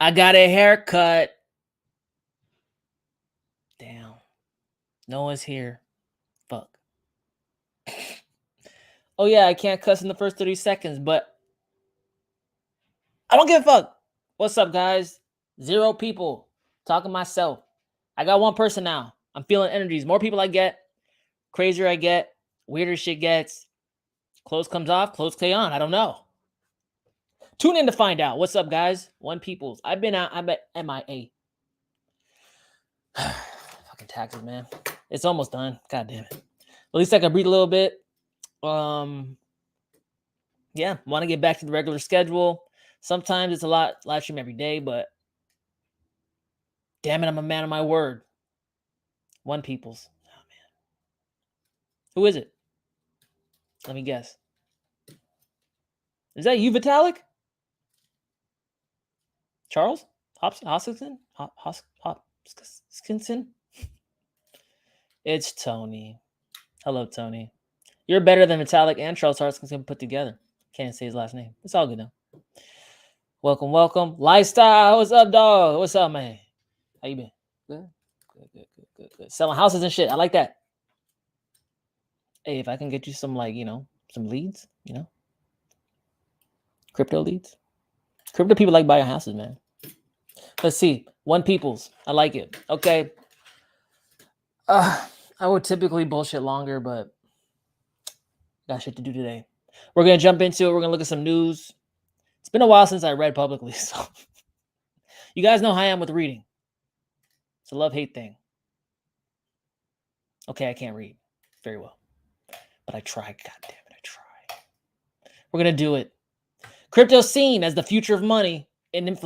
I got a haircut. Damn. No one's here. Fuck. Oh, yeah, I can't cuss in the first 30 seconds, but I don't give a fuck. What's up, guys? 0 people. Talking myself. I got 1 person now. I'm feeling energies. More people I get, crazier I get, weirder shit gets. Close comes off, close stay on. I don't know. Tune in to find out. What's up, guys? 1 peoples. I've been out. I'm at MIA. Fucking taxes, man. It's almost done. God damn it. At least I can breathe a little bit. Yeah, want to get back to the regular schedule. Sometimes it's a lot live stream every day, but damn it, I'm a man of my word. 1 peoples. Oh man. Who is it? Let me guess. Is that you, Vitalik? Charles? Hoskinson? Hoskinson? It's Tony. Hello, Tony. You're better than Vitalik and Charles Hoskinson put together. Can't say his last name. It's all good though. Welcome, welcome. Lifestyle. What's up, dog? What's up, man? How you been? Good? Good. Selling houses and shit. I like that. Hey, if I can get you some, like, some leads, crypto leads. Crypto people like buying houses, man. Let's see. 1 peoples. I like it. Okay. I would typically bullshit longer, but got shit to do today. We're going to jump into it. We're going to look at some news. It's been a while since I read publicly, so you guys know how I am with reading. It's a love-hate thing. Okay, I can't read very well, but I try. God damn it, I try. We're going to do it. Crypto seen as the future of money in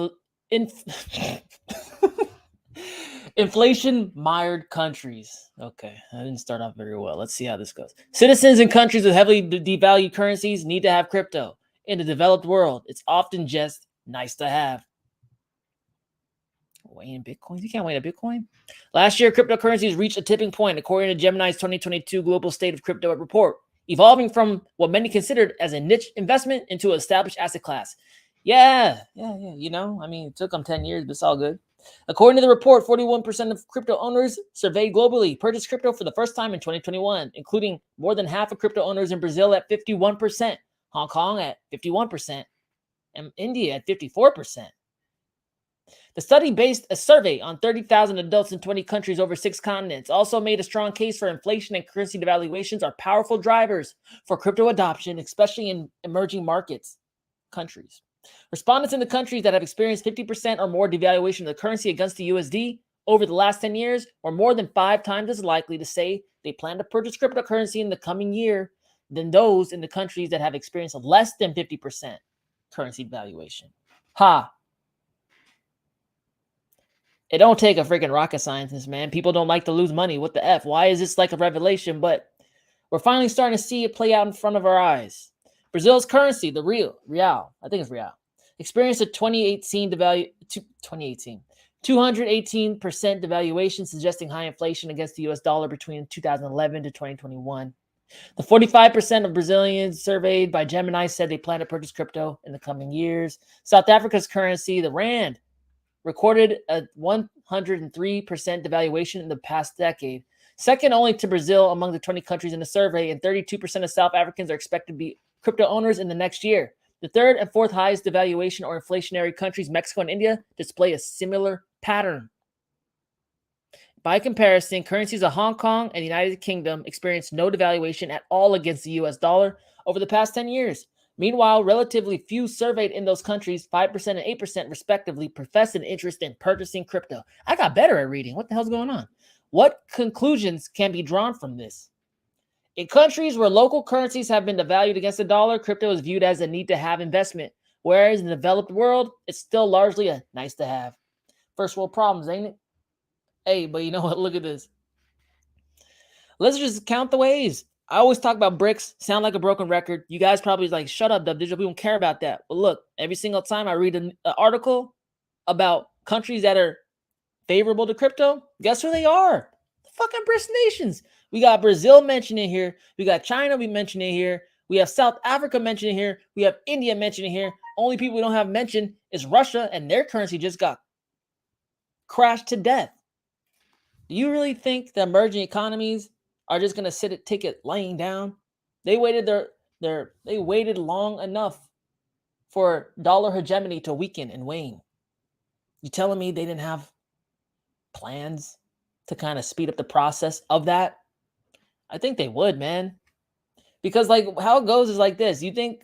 inflation-mired countries. Okay, I didn't start off very well. Let's see how this goes. Citizens in countries with heavily devalued currencies need to have crypto. In the developed world, it's often just nice to have. Weighing Bitcoins? You can't weigh a Bitcoin? Last year, cryptocurrencies reached a tipping point, according to Gemini's 2022 Global State of Crypto report, evolving from what many considered as a niche investment into an established asset class. Yeah. It took them 10 years, but it's all good. According to the report, 41% of crypto owners surveyed globally purchased crypto for the first time in 2021, including more than half of crypto owners in Brazil at 51%, Hong Kong at 51%, and India at 54%. The study based a survey on 30,000 adults in 20 countries over 6 continents. Also made a strong case for inflation and currency devaluations are powerful drivers for crypto adoption, especially in emerging markets countries. Respondents in the countries that have experienced 50% or more devaluation of the currency against the USD over the last 10 years were more than 5 times as likely to say they plan to purchase cryptocurrency in the coming year than those in the countries that have experienced less than 50% currency devaluation. It don't take a freaking rocket scientist, man. People don't like to lose money. What the F? Why is this like a revelation? But we're finally starting to see it play out in front of our eyes. Brazil's currency, the real, I think it's real, experienced a 218% devaluation, suggesting high inflation against the US dollar between 2011 to 2021. The 45% of Brazilians surveyed by Gemini said they plan to purchase crypto in the coming years. South Africa's currency, the rand, recorded a 103% devaluation in the past decade, second only to Brazil among the 20 countries in the survey, and 32% of South Africans are expected to be crypto owners in the next year. The third and fourth highest devaluation or inflationary countries, Mexico and India, display a similar pattern. By comparison, currencies of Hong Kong and the United Kingdom experienced no devaluation at all against the US dollar over the past 10 years. Meanwhile, relatively few surveyed in those countries, 5% and 8% respectively, professed an interest in purchasing crypto. I got better at reading. What the hell's going on? What conclusions can be drawn from this? In countries where local currencies have been devalued against the dollar, crypto is viewed as a need-to-have investment, whereas in the developed world, it's still largely a nice-to-have. First world problems, ain't it? Hey, but you know what? Look at this. Let's just count the waves. I always talk about BRICS, sound like a broken record. You guys probably like, shut up, Dubdigital. We don't care about that. Well, look, every single time I read an article about countries that are favorable to crypto, guess who they are? The fucking BRICS nations. We got Brazil mentioned in here. We got China we mentioned in here. We have South Africa mentioned here. We have India mentioned here. Only people we don't have mentioned is Russia, and their currency just got crashed to death. Do you really think the emerging economies are just gonna take it laying down? They waited they waited long enough for dollar hegemony to weaken and wane. You telling me they didn't have plans to kind of speed up the process of that? I think they would, man. Because like how it goes is like this. You think,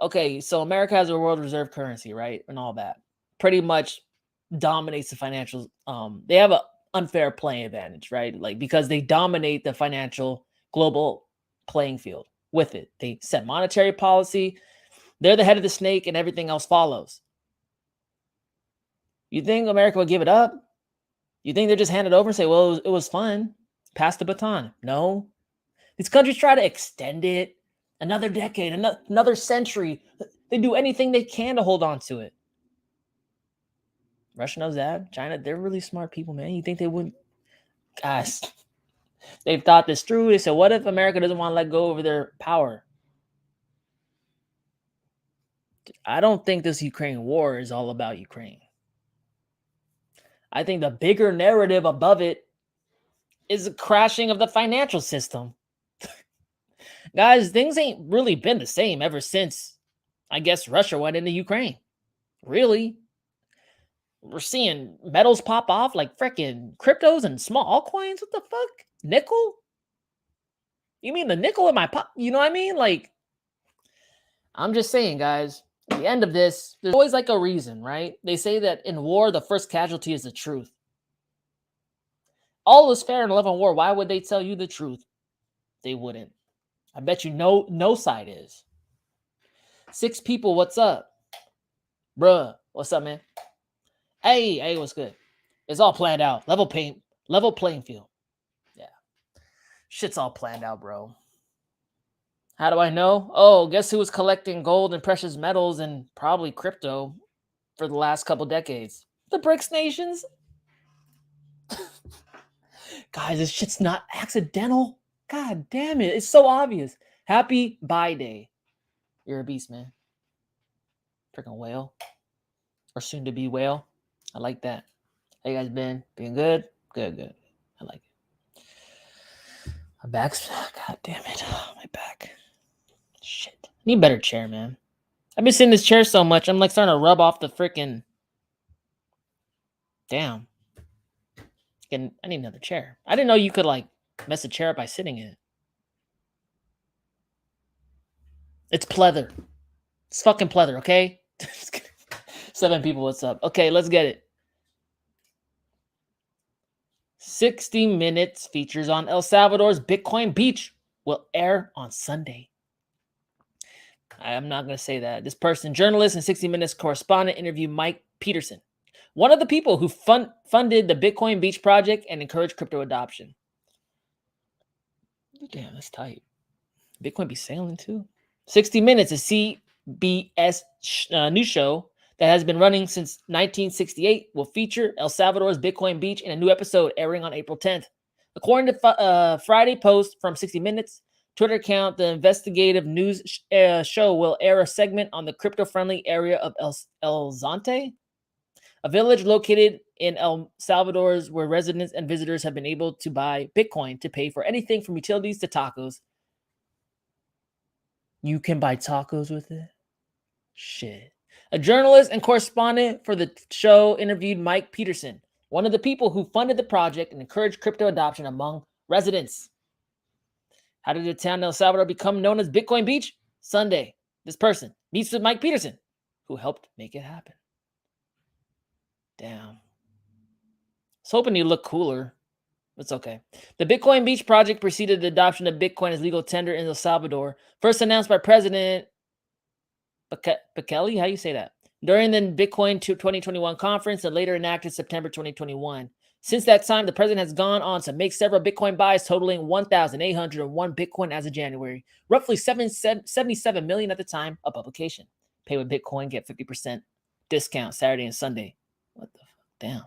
okay, so America has a world reserve currency, right? And all that. Pretty much dominates the financial they have an unfair playing advantage, right? Like because they dominate the financial global playing field with it. They set monetary policy. They're the head of the snake and everything else follows. You think America would give it up? You think they're just hand it over and say, well, it was fun. Pass the baton. No. These countries try to extend it another decade, another century. They do anything they can to hold on to it. Russia knows that. China, they're really smart people, man. You think they wouldn't? Guys, they've thought this through. They said, what if America doesn't want to let go of their power? I don't think this Ukraine war is all about Ukraine. I think the bigger narrative above it is the crashing of the financial system. Guys, things ain't really been the same ever since, I guess, Russia went into Ukraine. Really? We're seeing metals pop off like freaking cryptos and small altcoins. What the fuck? Nickel? You mean the nickel in my pop? You know what I mean? Like, I'm just saying, guys, at the end of this, there's always like a reason, right? They say that in war, the first casualty is the truth. All is fair in a love and war. Why would they tell you the truth? They wouldn't. I bet you no side is. 6 people, what's up? Bruh, what's up, man? Hey, what's good? It's all planned out. Level playing field. Yeah. Shit's all planned out, bro. How do I know? Oh, guess who was collecting gold and precious metals and probably crypto for the last couple decades? The BRICS nations. Guys, this shit's not accidental. God damn it. It's so obvious. Happy buy day. You're a beast, man. Freaking whale. Or soon to be whale. I like that. How you guys been? Being good? Good. I like it. My back's... God damn it. My back. Shit. I need a better chair, man. I've been sitting in this chair so much, I'm like starting to rub off the freaking... Damn. I need another chair. I didn't know you could like mess a chair up by sitting in it. It's pleather. It's fucking pleather, okay? 7 people, what's up? Okay, let's get it. 60 Minutes features on El Salvador's Bitcoin beach will air on Sunday. I'm not going to say that. This person, journalist and 60 Minutes correspondent, interviewed Mike Peterson, one of the people who funded the Bitcoin Beach project and encouraged crypto adoption. Damn, that's tight. Bitcoin be sailing too. 60 Minutes, a CBS news show that has been running since 1968, will feature El Salvador's Bitcoin Beach in a new episode airing on April 10th. According to Friday post from 60 Minutes Twitter account, the investigative news show will air a segment on the crypto-friendly area of El Zante, a village located in El Salvador's where residents and visitors have been able to buy Bitcoin to pay for anything from utilities to tacos. You can buy tacos with it? Shit. A journalist and correspondent for the show interviewed Mike Peterson, one of the people who funded the project and encouraged crypto adoption among residents. How did the town El Salvador become known as Bitcoin Beach? Sunday, this person meets with Mike Peterson, who helped make it happen. Damn. I was hoping he'd look cooler. It's okay. The Bitcoin Beach project preceded the adoption of Bitcoin as legal tender in El Salvador, first announced by President Bukele, how you say that? During the Bitcoin 2021 conference and later enacted September 2021. Since that time, the president has gone on to make several Bitcoin buys totaling 1,801 Bitcoin as of January, roughly 77 million at the time of publication. Pay with Bitcoin, get 50% discount Saturday and Sunday. What the fuck? Damn.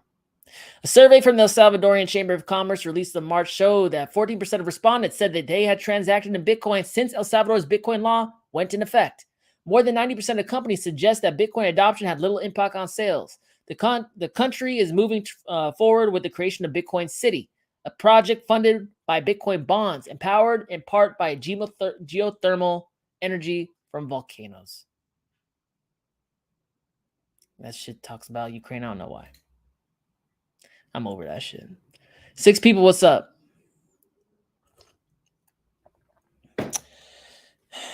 A survey from the El Salvadorian Chamber of Commerce released in March showed that 14% of respondents said that they had transacted in Bitcoin since El Salvador's Bitcoin law went in effect. More than 90% of companies suggest that Bitcoin adoption had little impact on sales. The country is moving forward with the creation of Bitcoin City, a project funded by Bitcoin bonds and powered in part by geothermal energy from volcanoes. That shit talks about Ukraine. I don't know why. I'm over that shit. 6 people, what's up?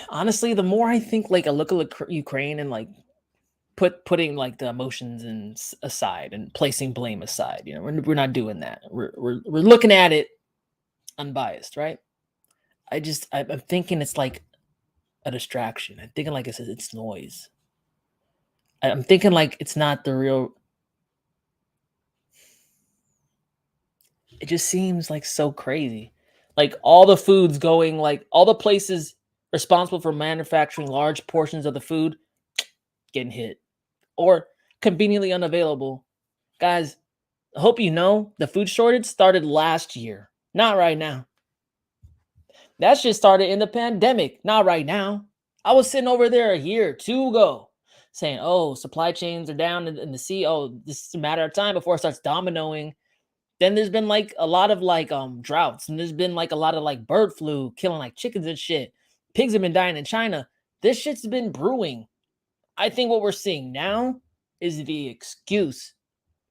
Honestly, the more I think, like, I look at Ukraine and like putting like the emotions aside and placing blame aside, you know, we're not doing that. We're looking at it unbiased, right? I'm thinking it's like a distraction. I'm thinking like it's noise. I'm thinking like it's not the real. It just seems like so crazy. Like all the food's going, like all the places responsible for manufacturing large portions of the food getting hit or conveniently unavailable. Guys, I hope you know the food shortage started last year, not right now. That shit started in the pandemic, not right now. I was sitting over there a year or two ago saying, oh, supply chains are down in the sea. Oh, this is a matter of time before it starts dominoing. Then there's been like a lot of like droughts, and there's been like a lot of like bird flu killing like chickens and shit. Pigs have been dying in China. This shit's been brewing. I think what we're seeing now is the excuse,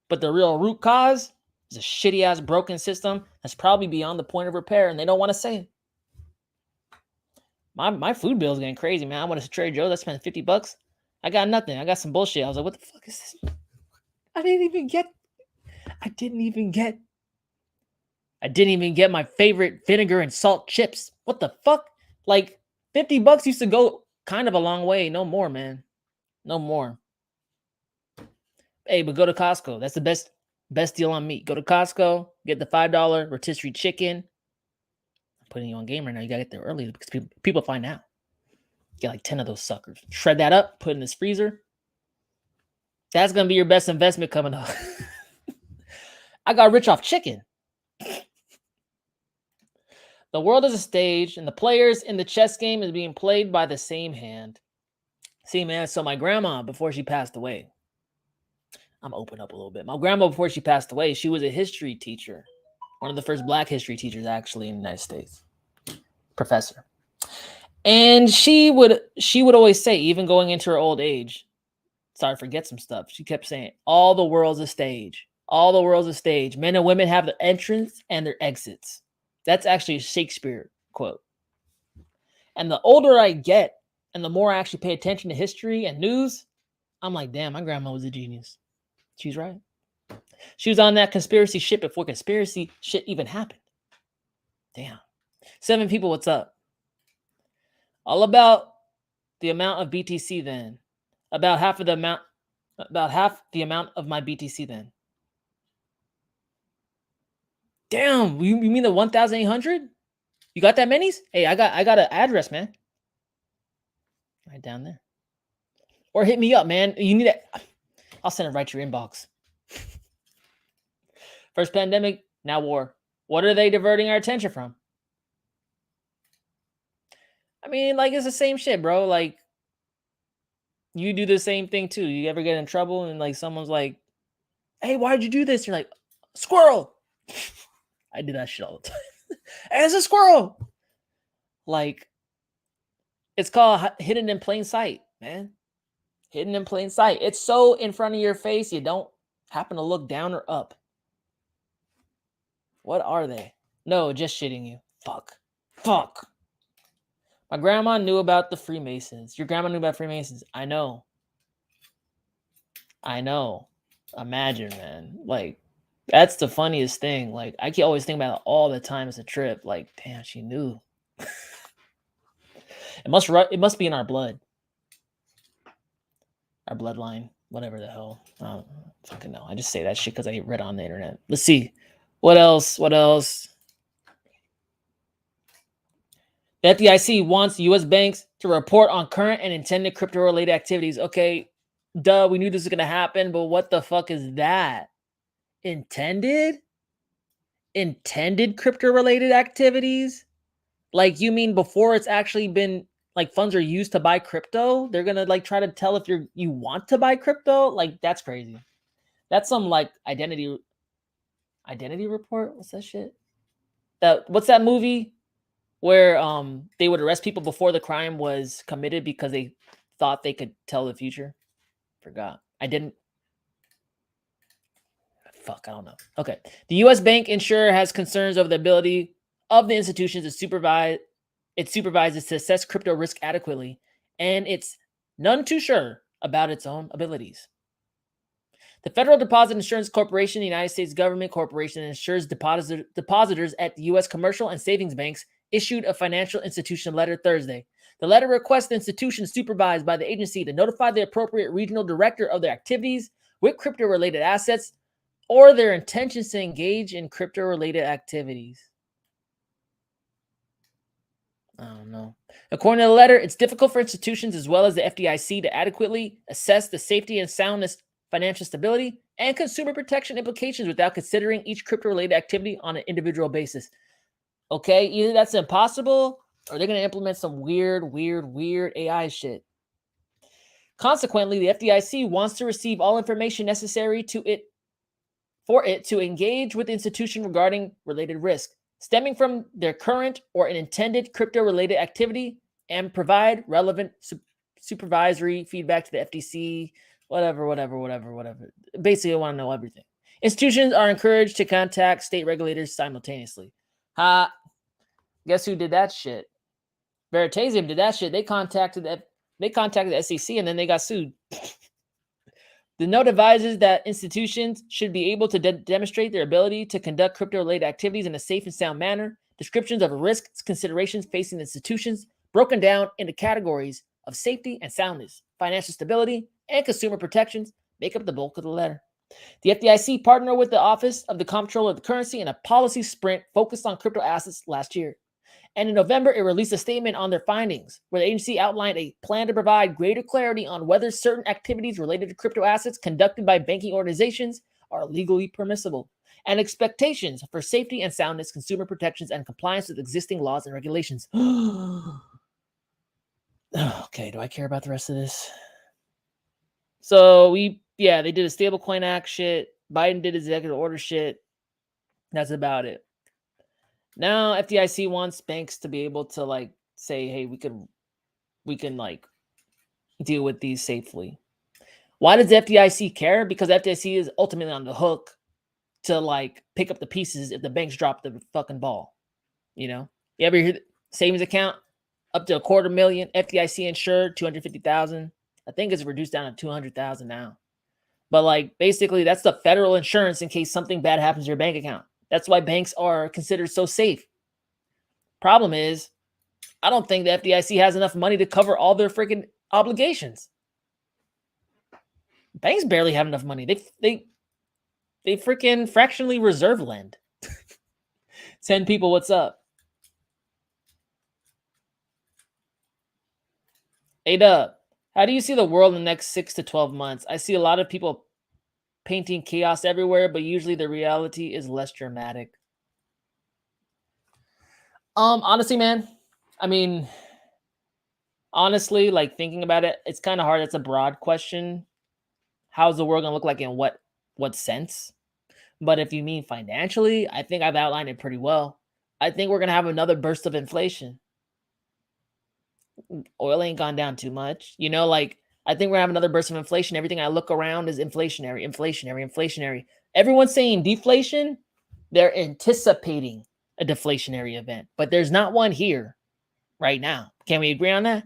but the real root cause is a shitty ass broken system that's probably beyond the point of repair, and they don't want to say it. My food bill is getting crazy, man. I went to Trader Joe's. I spent $50. I got nothing. I got some bullshit. I was like, what the fuck is this? I didn't even get my favorite vinegar and salt chips. What the fuck? Like $50 used to go kind of a long way. No more, man. No more. Hey, but go to Costco. That's the best deal on meat. Go to Costco, get the $5 rotisserie chicken. I'm putting you on game right now. You gotta get there early because people find out. Get like 10 of those suckers. Shred that up, put in this freezer. That's gonna be your best investment coming up. I got rich off chicken. The world is a stage, and the players in the chess game is being played by the same hand. See, man, so my grandma, before she passed away, I'm open up a little bit. My grandma, before she passed away, she was a history teacher. One of the first Black history teachers, actually, in the United States. Professor. And she would always say, even going into her old age, sorry, forget some stuff. She kept saying, all the world's a stage. All the world's a stage. Men and women have their entrance and their exits. That's actually a Shakespeare quote. And the older I get, and the more I actually pay attention to history and news, I'm like, damn, my grandma was a genius. She's right. She was on that conspiracy shit before conspiracy shit even happened. Damn. 7 people, what's up? All about the amount of BTC then. About half the amount of my BTC then. Damn, you mean the 1,800? You got that minis? Hey, I got an address, man. Right down there. Or hit me up, man. You need it. I'll send it right to your inbox. First pandemic, now war. What are they diverting our attention from? I mean, like, it's the same shit, bro. Like, you do the same thing too. You ever get in trouble and like someone's like, hey, why'd you do this? You're like, squirrel. I do that shit all the time. Hey, it's a squirrel. Like, it's called hidden in plain sight, man. Hidden in plain sight. It's so in front of your face, you don't happen to look down or up. What are they? No, just shitting you. Fuck. My grandma knew about the Freemasons. Your grandma knew about Freemasons. I know. Imagine, man. Like, that's the funniest thing. Like, I can always think about it all the time as a trip. Like, damn, she knew. It must be in our blood. Our bloodline. Whatever the hell. I don't fucking know. I just say that shit because I read on the internet. Let's see. What else? The FDIC wants U.S. banks to report on current and intended crypto-related activities. Okay, duh, we knew this was going to happen, but what the fuck is that? Intended crypto related activities? Like, you mean before it's actually been like funds are used to buy crypto, they're gonna like try to tell if you want to buy crypto? Like, that's crazy. That's some like identity report. What's that shit? What's that movie where they would arrest people before the crime was committed because they thought they could tell the future? Forgot. I didn't. Fuck, I don't know. Okay. The U.S. bank insurer has concerns over the ability of the institutions to supervise it supervises to assess crypto risk adequately, and it's none too sure about its own abilities. The Federal Deposit Insurance Corporation, the United States government corporation that insures depositors at the U.S. commercial and savings banks, issued a financial institution letter Thursday. The letter requests the institution supervised by the agency to notify the appropriate regional director of their activities with crypto-related assets or their intentions to engage in crypto-related activities. I don't know. According to the letter, it's difficult for institutions as well as the FDIC to adequately assess the safety and soundness, financial stability, and consumer protection implications without considering each crypto-related activity on an individual basis. Okay, either that's impossible or they're going to implement some weird AI shit. Consequently, the FDIC wants to receive all information necessary for it to engage with the institution regarding related risk stemming from their current or an intended crypto-related activity and provide relevant supervisory feedback to the FTC, whatever. Basically, I want to know everything. Institutions are encouraged to contact state regulators simultaneously. Guess who did that shit? Veritasium did that shit. They contacted the SEC and then they got sued. The note advises that institutions should be able to demonstrate their ability to conduct crypto-related activities in a safe and sound manner. Descriptions of risks considerations facing institutions broken down into categories of safety and soundness, financial stability, and consumer protections make up the bulk of the letter. The FDIC partnered with the Office of the Comptroller of the Currency in a policy sprint focused on crypto assets last year. And in November, it released a statement on their findings, where the agency outlined a plan to provide greater clarity on whether certain activities related to crypto assets conducted by banking organizations are legally permissible, and expectations for safety and soundness, consumer protections, and compliance with existing laws and regulations. Okay, do I care about the rest of this? So they did a stablecoin act shit. Biden did executive order shit. That's about it. Now FDIC wants banks to be able to like say, hey, we can like deal with these safely. Why does the FDIC care? Because FDIC is ultimately on the hook to like pick up the pieces if the banks drop the fucking ball. You know, you ever hear savings account up to $250,000, FDIC insured 250,000. I think it's reduced down to 200,000 now. But like basically that's the federal insurance in case something bad happens to your bank account. That's why banks are considered so safe. Problem is, I don't think the FDIC has enough money to cover all their freaking obligations. Banks barely have enough money. They freaking fractionally reserve lend. 10 people, what's up? Hey, Dub, how do you see the world in the next 6 to 12 months? I see a lot of people painting chaos everywhere, but usually the reality is less dramatic. Honestly, man, I mean, honestly, like thinking about it, it's kind of hard. It's a broad question. How's the world gonna look like in what sense? But if you mean financially, I think I've outlined it pretty well. I think we're gonna have another burst of inflation. Oil ain't gone down too much. You know, like I think we're gonna have another burst of inflation. Everything I look around is inflationary. Everyone's saying deflation. They're anticipating a deflationary event, but there's not one here right now. Can we agree on that?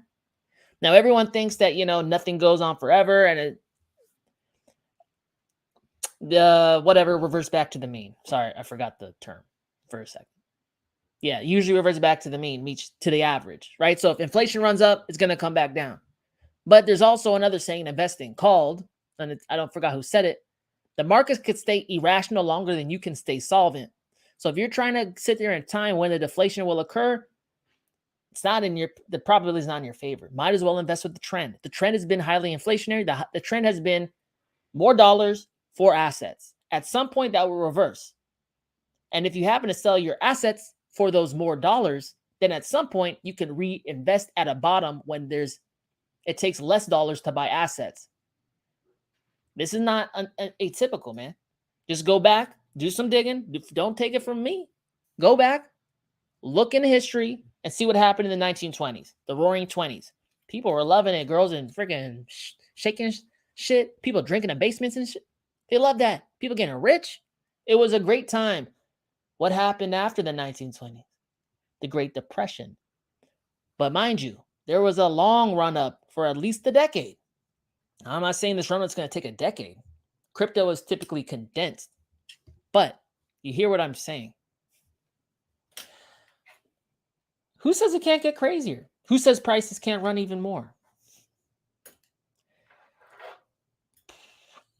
Now, everyone thinks that, nothing goes on forever and whatever reverts back to the mean. Sorry, I forgot the term for a second. Yeah, usually reverts back to the mean, to the average, right? So if inflation runs up, it's going to come back down. But there's also another saying in investing called, and I don't forgot who said it, the markets could stay irrational longer than you can stay solvent. So if you're trying to sit there in time when the deflation will occur, the probability is not in your favor. Might as well invest with the trend. The trend has been highly inflationary. The trend has been more dollars for assets. At some point, that will reverse. And if you happen to sell your assets for those more dollars, then at some point you can reinvest at a bottom when it takes less dollars to buy assets. This is not atypical, man. Just go back, do some digging. Don't take it from me. Go back, look into history, and see what happened in the 1920s, the Roaring 20s. People were loving it. Girls and freaking shaking shit. People drinking in basements and shit. They loved that. People getting rich. It was a great time. What happened after the 1920s? The Great Depression. But mind you, there was a long run up for at least a decade. I'm not saying this run up's going to take a decade. Crypto is typically condensed. But you hear what I'm saying. Who says it can't get crazier? Who says prices can't run even more?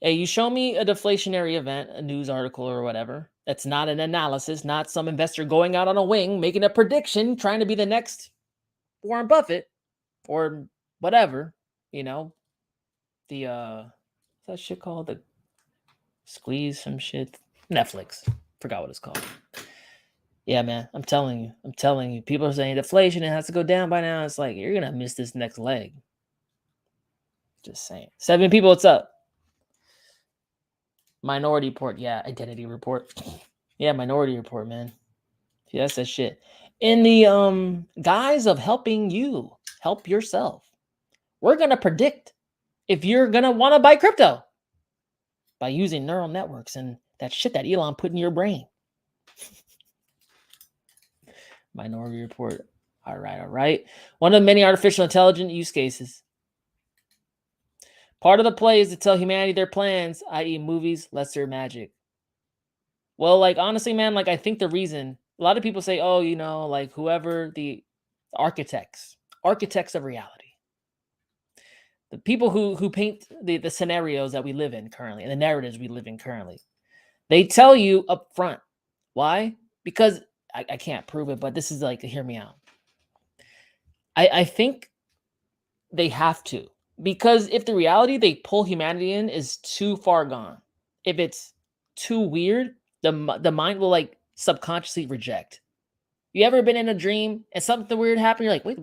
Hey, you show me a deflationary event, a news article or whatever. That's not an analysis, not some investor going out on a wing, making a prediction, trying to be the next Warren Buffett or whatever, the what's that shit called? The Squeeze some shit. Netflix. Forgot what it's called. Yeah, man. I'm telling you. People are saying deflation, it has to go down by now. It's like, you're gonna miss this next leg. Just saying. 7 people, what's up? Minority Report. Yeah, Identity Report. Yeah, Minority Report, man. Yeah, that's that shit. In the guise of helping you help yourself, we're gonna predict if you're gonna want to buy crypto by using neural networks and that shit that Elon put in your brain. Minority Report. All right. One of the many artificial intelligence use cases. Part of the play is to tell humanity their plans, i.e. movies, lesser magic. Well, honestly, man, I think the reason a lot of people say, oh, whoever the architects of reality, the people who paint the scenarios that we live in currently and the narratives we live in currently, they tell you up front. Why? Because I can't prove it, but this is hear me out. I think they have to, because if the reality they pull humanity in is too far gone, if it's too weird, the mind will subconsciously reject. You ever been in a dream and something weird happened? You're like, wait,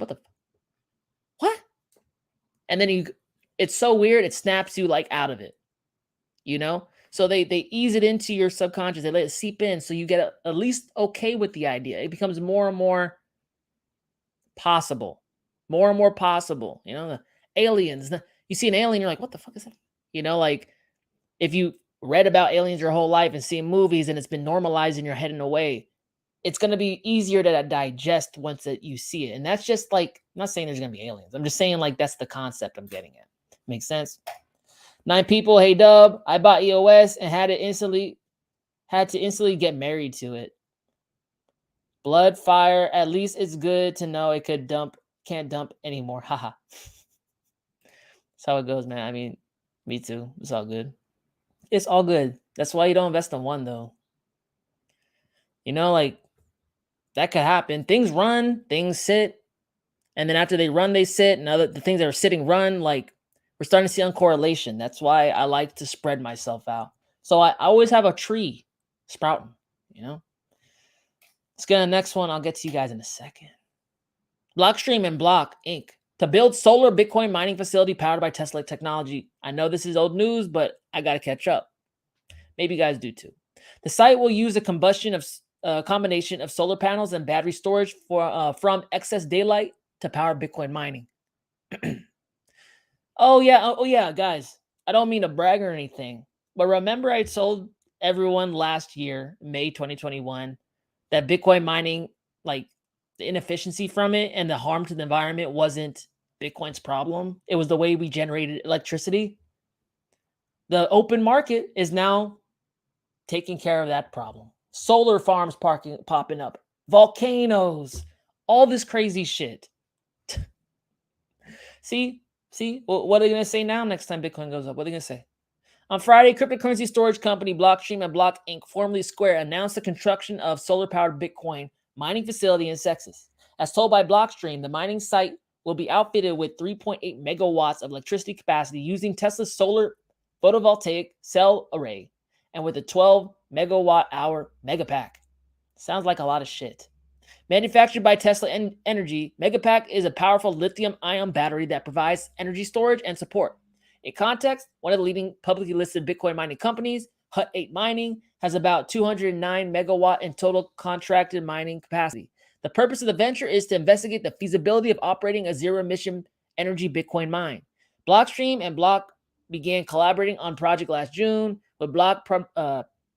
what? And then it's so weird, it snaps you out of it, So they ease it into your subconscious. They let it seep in so you get at least okay with the idea. It becomes more and more possible. More and more possible. The aliens. You see an alien, you're like, what the fuck is that? If you read about aliens your whole life and seen movies and it's been normalized in your head in a way, it's going to be easier to digest once you see it. And that's just I'm not saying there's going to be aliens. I'm just saying that's the concept I'm getting at. Makes sense? 9 people, hey Dub, I bought EOS and had to instantly get married to it. Blood, fire, at least it's good to know it can't dump anymore. Haha. That's how it goes, man. I mean, me too. It's all good. It's all good. That's why you don't invest in one, though. That could happen. Things run, things sit. And then after they run, they sit. And the things that are sitting run, we're starting to see uncorrelation. That's why I like to spread myself out. So I always have a tree sprouting, Let's get to the next one. I'll get to you guys in a second. Blockstream and Block Inc. to build solar Bitcoin mining facility powered by Tesla technology. I know this is old news, but I got to catch up. Maybe you guys do too. The site will use a combination of solar panels and battery storage from excess daylight to power Bitcoin mining. Oh yeah, guys. I don't mean to brag or anything, but remember I told everyone last year, May 2021, that Bitcoin mining, the inefficiency from it and the harm to the environment wasn't Bitcoin's problem. It was the way we generated electricity. The open market is now taking care of that problem. Solar farms popping up, volcanoes, all this crazy shit. See, what are they going to say now next time Bitcoin goes up? What are they going to say? On Friday, cryptocurrency storage company Blockstream and Block Inc., formerly Square, announced the construction of solar-powered Bitcoin mining facility in Texas. As told by Blockstream, the mining site will be outfitted with 3.8 megawatts of electricity capacity using Tesla's solar photovoltaic cell array and with a 12 megawatt hour megapack. Sounds like a lot of shit. Manufactured by Tesla Energy, Megapack is a powerful lithium-ion battery that provides energy storage and support. In context, one of the leading publicly listed Bitcoin mining companies, Hut 8 Mining, has about 209 megawatt in total contracted mining capacity. The purpose of the venture is to investigate the feasibility of operating a zero-emission energy Bitcoin mine. Blockstream and Block began collaborating on project last June, with Block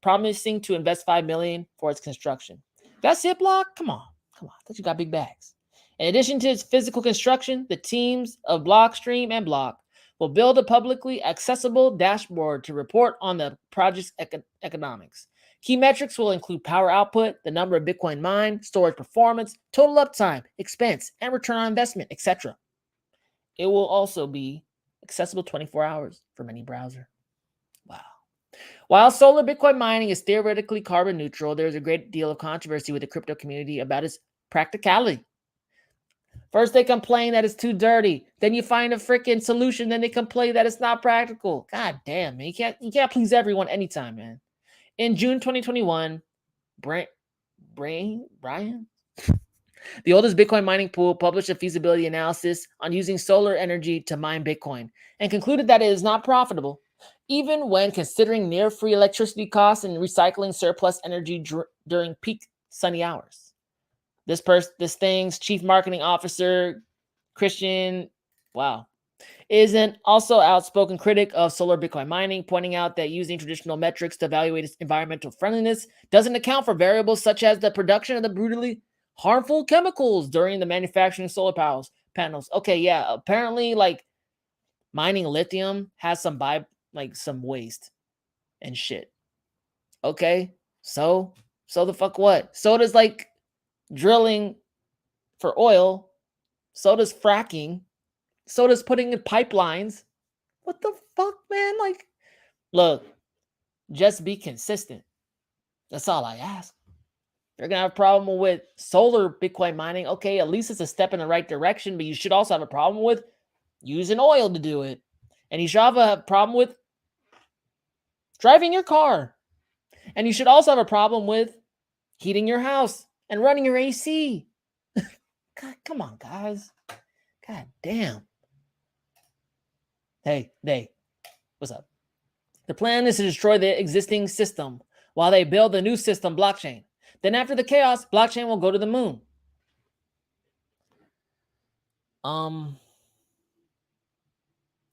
promising to invest $5 million for its construction. That's it, Block? Come on. I thought you got big bags. In addition to its physical construction, the teams of Blockstream and Block will build a publicly accessible dashboard to report on the project's economics. Key metrics will include power output, the number of Bitcoin mined, storage performance, total uptime, expense, and return on investment, etc. It will also be accessible 24 hours from any browser. Wow. While solar Bitcoin mining is theoretically carbon neutral, there is a great deal of controversy with the crypto community about its practicality. First, they complain that it's too dirty. Then you find a freaking solution. Then they complain that it's not practical. God damn, man. You can't please everyone anytime, man. In June 2021, Brian, the oldest Bitcoin mining pool, published a feasibility analysis on using solar energy to mine Bitcoin and concluded that it is not profitable, even when considering near-free electricity costs and recycling surplus energy during peak sunny hours. This thing's chief marketing officer, Christian, is an also outspoken critic of solar Bitcoin mining, pointing out that using traditional metrics to evaluate its environmental friendliness doesn't account for variables such as the production of the brutally harmful chemicals during the manufacturing of solar panels. Okay, yeah, apparently, like, mining lithium has some waste and shit. Okay, so the fuck what? So does like drilling for oil. So does fracking. So does putting in pipelines. What the fuck, man? Like, look, just be consistent. That's all I ask. You're going to have a problem with solar Bitcoin mining. Okay, at least it's a step in the right direction, but you should also have a problem with using oil to do it. And you should have a problem with driving your car. And you should also have a problem with heating your house and running your AC. God, come on, guys. God damn. Hey, what's up? The plan is to destroy the existing system while they build the new system, blockchain. Then after the chaos, blockchain will go to the moon.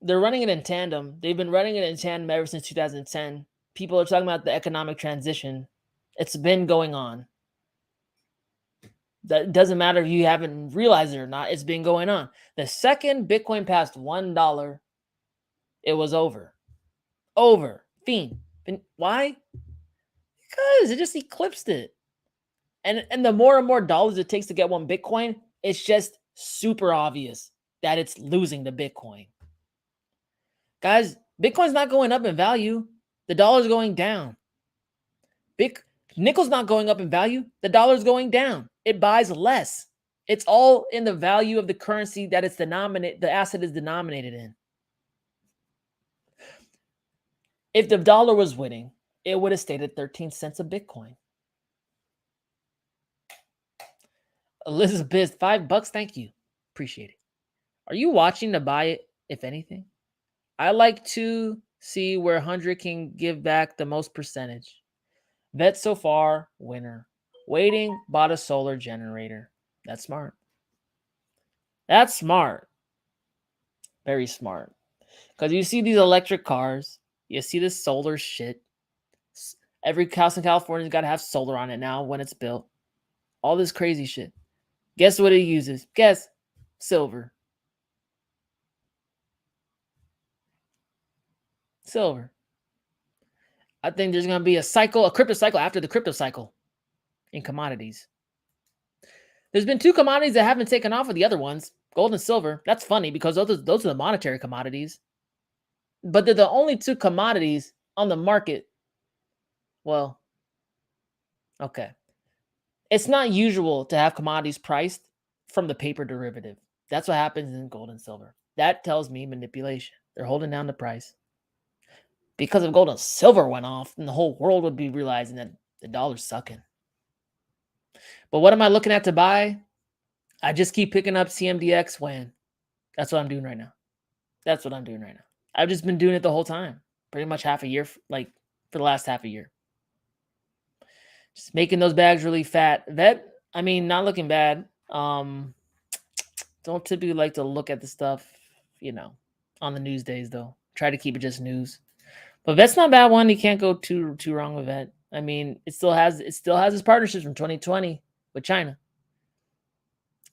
They're running it in tandem. They've been running it in tandem ever since 2010. People are talking about the economic transition. It's been going on. That doesn't matter if you haven't realized it or not. It's been going on. The second Bitcoin passed $1, it was over. Fiend. Why? Because it just eclipsed it. And the more and more dollars it takes to get one Bitcoin, it's just super obvious that it's losing the Bitcoin. Guys, Bitcoin's not going up in value. The dollar's going down. Nickel's not going up in value. The dollar's going down. It buys less. It's all in the value of the currency that it's the asset is denominated in. If the dollar was winning, it would have stayed at 13 cents a Bitcoin. Elizabeth, $5, thank you. Appreciate it. Are you watching to buy it, if anything? I like to see where 100 can give back the most percentage. Vet so far, winner. Waiting, bought a solar generator. That's smart. That's smart. Very smart. Because you see these electric cars. You see this solar shit. Every house in California's got to have solar on it now when it's built. All this crazy shit. Guess what it uses? Guess. Silver. Silver. I think there's going to be a crypto cycle after the crypto cycle in commodities. There's been 2 commodities that haven't taken off with the other ones, gold and silver. That's funny because those are the monetary commodities. But they're the only 2 commodities on the market. Well, okay. It's not usual to have commodities priced from the paper derivative. That's what happens in gold and silver. That tells me manipulation. They're holding down the price. Because if gold and silver went off, then the whole world would be realizing that the dollar's sucking. But what am I looking at to buy? I just keep picking up CMDX when. That's what I'm doing right now. That's what I'm doing right now. I've just been doing it the whole time. Pretty much half a year, like for the last half a year. Just making those bags really fat. Vet, I mean, not looking bad. Don't typically like to look at the stuff, on the news days though. Try to keep it just news. But Vet's not a bad one. You can't go too wrong with Vet. I mean, it still has its partnerships from 2020 with China.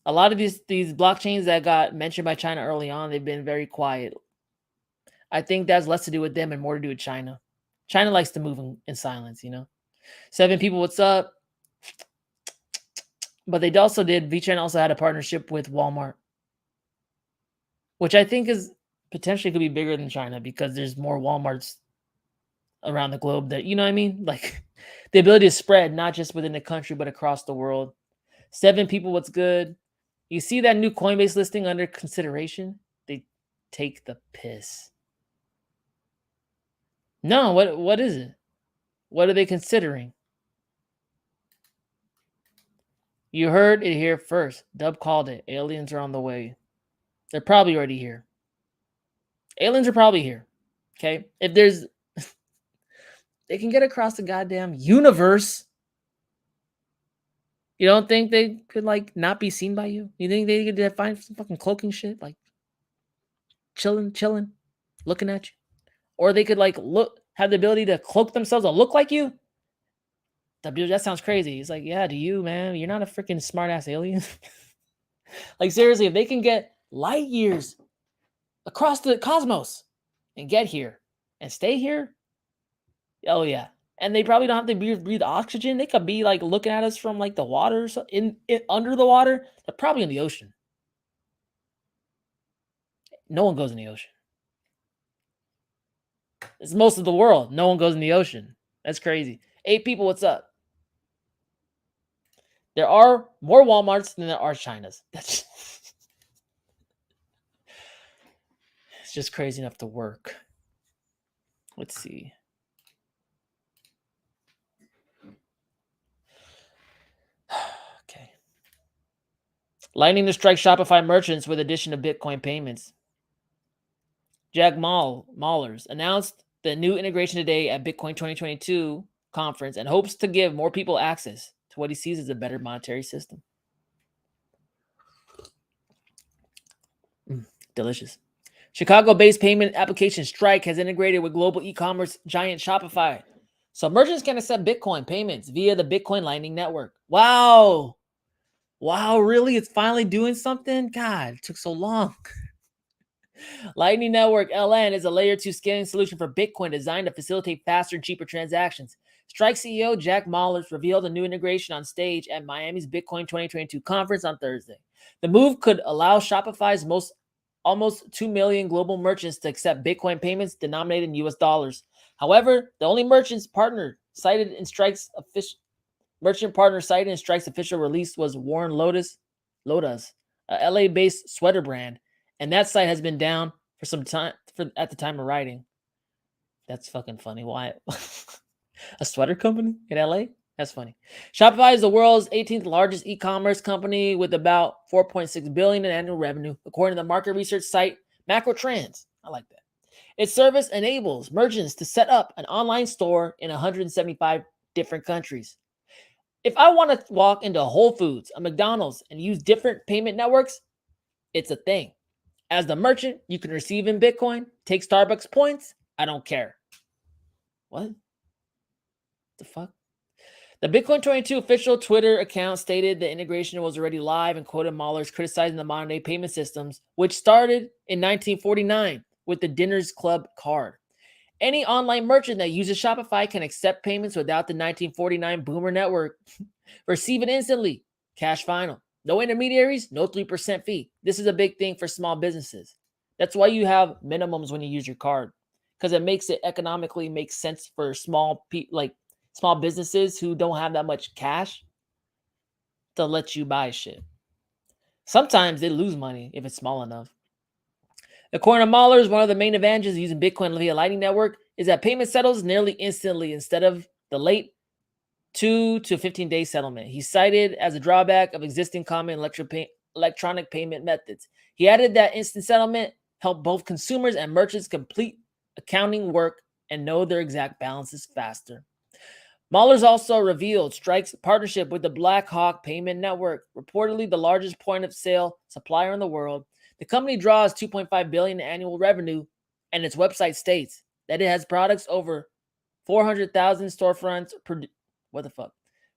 A lot of these blockchains that got mentioned by China early on, they've been very quiet. I think that's less to do with them and more to do with China. China likes to move in silence, 7 people, what's up? But they also VeChain also had a partnership with Walmart, which I think is potentially could be bigger than China because there's more Walmarts around the globe that, you know what I mean? Like the ability to spread, not just within the country, but across the world. 7 people, what's good? You see that new Coinbase listing under consideration? They take the piss. No, what is it? What are they considering? You heard it here first. Dub called it. Aliens are on the way. They're probably already here. Aliens are probably here. Okay? If there's... they can get across the goddamn universe. You don't think they could, not be seen by you? You think they could find some fucking cloaking shit? Like, chilling, looking at you? Or they could, have the ability to cloak themselves or look like you? That sounds crazy. He's like, yeah, to you, man. You're not a freaking smart-ass alien. Like, seriously, if they can get light years across the cosmos and get here and stay here, oh, yeah. And they probably don't have to breathe oxygen. They could be, looking at us from, the water, so under the water. They're probably in the ocean. No one goes in the ocean. It's most of the world. No one goes in the ocean. That's crazy. 8 people, what's up? There are more Walmarts than there are Chinas. It's just crazy enough to work. Let's see. Okay. Lightning to strike Shopify merchants with addition of Bitcoin payments. Jack Mallers announced the new integration today at Bitcoin 2022 conference and hopes to give more people access to what he sees as a better monetary system. Delicious. Chicago-based payment application Strike has integrated with global e-commerce giant Shopify. So merchants can accept Bitcoin payments via the Bitcoin Lightning Network. Wow. Wow, really? It's finally doing something? God, it took so long. Lightning Network LN is a layer 2 scaling solution for Bitcoin designed to facilitate faster and cheaper transactions. Strike CEO Jack Mallers revealed a new integration on stage at Miami's Bitcoin 2022 conference on Thursday. The move could allow Shopify's almost 2 million global merchants to accept Bitcoin payments denominated in US dollars. However, the only merchant partner cited in Strike's official release was Warren Lotus, a LA-based sweater brand. And that site has been down for some time at the time of writing. That's fucking funny. Why? A sweater company in LA? That's funny. Shopify is the world's 18th largest e-commerce company with about $4.6 billion in annual revenue, according to the market research site Macro Trends. I like that. Its service enables merchants to set up an online store in 175 different countries. If I want to walk into a Whole Foods, a McDonald's, and use different payment networks, it's a thing. As the merchant, you can receive in Bitcoin, take Starbucks points. I don't care. What? The fuck? The Bitcoin 22 official Twitter account stated the integration was already live and quoted Mallers criticizing the modern-day payment systems, which started in 1949 with the Diners Club card. Any online merchant that uses Shopify can accept payments without the 1949 Boomer network. Receive it instantly. Cash final. No intermediaries, no 3% fee. This is a big thing for small businesses. That's why you have minimums when you use your card, because it makes it economically make sense for small businesses who don't have that much cash to let you buy shit. Sometimes they lose money if it's small enough. According to Mallers, one of the main advantages of using Bitcoin via Lightning Network is that payment settles nearly instantly instead of the late 2 to 15-day settlement. He cited as a drawback of existing common electronic payment methods. He added that instant settlement helped both consumers and merchants complete accounting work and know their exact balances faster. Mahler's also revealed Stripe's partnership with the Blackhawk Payment Network, reportedly the largest point-of-sale supplier in the world. The company draws $2.5 billion in annual revenue, and its website states that it has products over 400,000 storefronts.